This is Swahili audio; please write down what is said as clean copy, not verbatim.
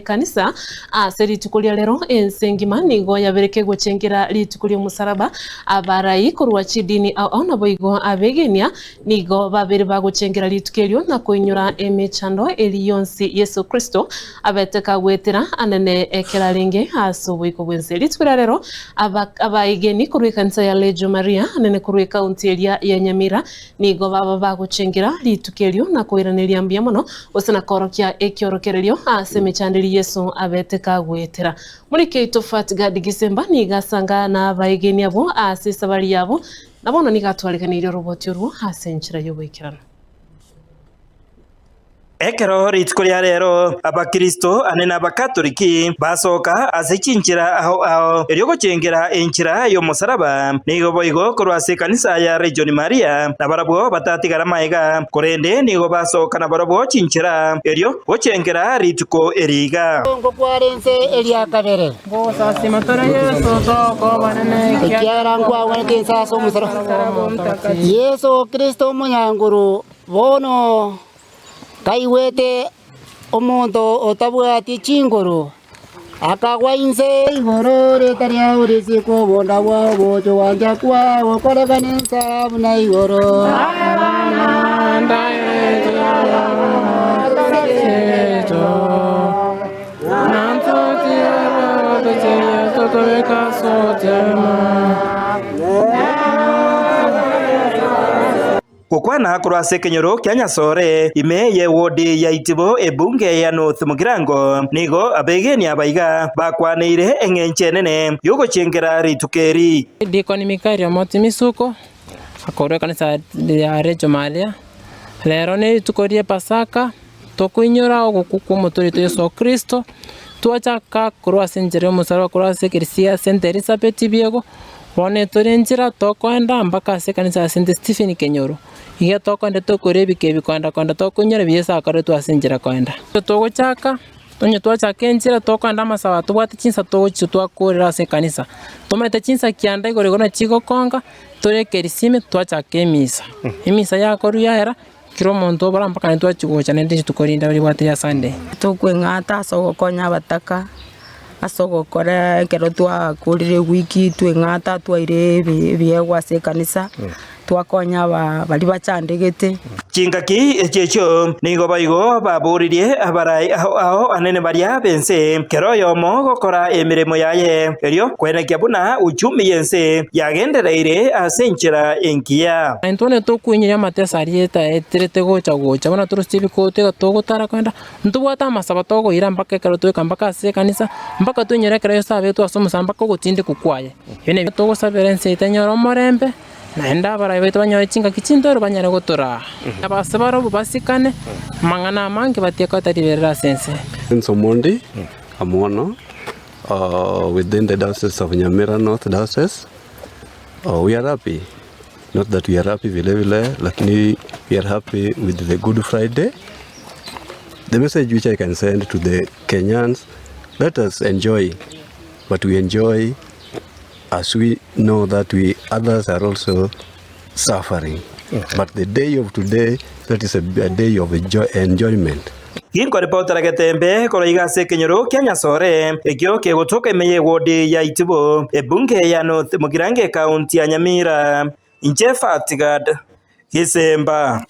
kanisa ase rituko ria rero ensengima nigo yabereke guchengira rituko ria musaraba abarai korwa chidini au nabo igo abegenia nigo babere baguchengira rituko rio na kuinyura emechando eri yonsi Yesu Kristo abeteka gwetera anene ekera ringe asubu iko gwense rituko ria rero abaigeni korwa kanisa ya Lejo Maria anene korwa kaunti area ya Nyamira nigo baba baguchengira rituko rio na kuiraniria mbia muno osana korokia ekiorokererio semechandiri Yesu abeteka gwetera muri keito fatgad Gisemba nigasanga na baigeni abo ase sabari yabo nabono nigatwarikanire roboti ruo asenchira yo gwikirana ekero rituko ria rero abakristo anene abakatoliki basoka asechinchira aho erio guchengera enchira yo musaraba nigo boigo korwa ase kanisa ya Region Maria na barabwo batatigara maiga korende nigo basoka na barabwo chinchira erio guchengera rituko eriga ngo kwarense eria kabere ngo sasi matara Yesu toko banene kiara ngwa wake saso musaraba Yesu Kristo munyanguru bono kaiwete omonto otabwati chingoro akagwa inse igoro retaria urisi ko bonda wa bojo wanja kwa okoreganensa buna igoro Kukwana korwa sekenyoro kya Nyasore ime ye wodi ya Itibo ebunge ya North Mugirango nigo abegeni abaiga bakwaneire eng'enche nene yogochengera ritukeri Dikoni Mikario Motimisuko akorwa kanisa ya Lejo Maria lero ni tukorie Pasaka tokuinyura ogukuku muturito Yesu Kristo twachaka korwa senjere musaraba korwa sekerisia St Elizabeth biego bone torenjira tokwenda mpaka ase kanisa ya St Stephen Kenyoro iga tokwenda tokorebike bikwenda kwenda tokunyera biesa akare twasenjera kwenda togochaka tonye twachaka enjira tokwenda masawa tubwate chinsa togochi twakorera ase kanisa tomete chinsa kianda igore gona chigo konga torekerisime twachaka emisa yakoru yaera kiro monto bara mpaka ntwachigocha nende tukorinda bari bwate ya Sunday tokwengata asogokonya bataka asogokora kero twakurire wiki twengata twaire biegwa ase kanisa twakonya bali bachandegete chingaki echecho nigo baigo baburirie abarai aho anene baria bense kero yomo gokora emiremo yaye erio kwenekia buna uchumi yense yagendereire asenchira enkia Antone tokuinyiria matesarieta etirete gocha bona turustibi kote togotara kwenda ntubwata masaba togoira mpaka kero tweka mpaka ase kanisa mpaka tunyere kero sabe twasoma mpaka gotinde kukwaye yene togosaberense itenyoro morembe naenda bara beto banyoye chinga kichindoro banyara gotora abasabaro basikane mangana mangi batieka tariberera sense Somondi Amono within the diocese of Nyamira North Diocese we are happy, not that we are happy vile lakini we are happy with the Good Friday. The message which I can send to the Kenyans, let us enjoy, but we enjoy as we know that others are also suffering. But the day of today, that is a day of enjoyment. Ginko reportera getembe koroiga sekenyoro kya Nyasore ekyo kegotoka imeye wodi ya Itibo ebunge ya North Mugirango kaunti ya Nyamira inche Fatgad Gisemba.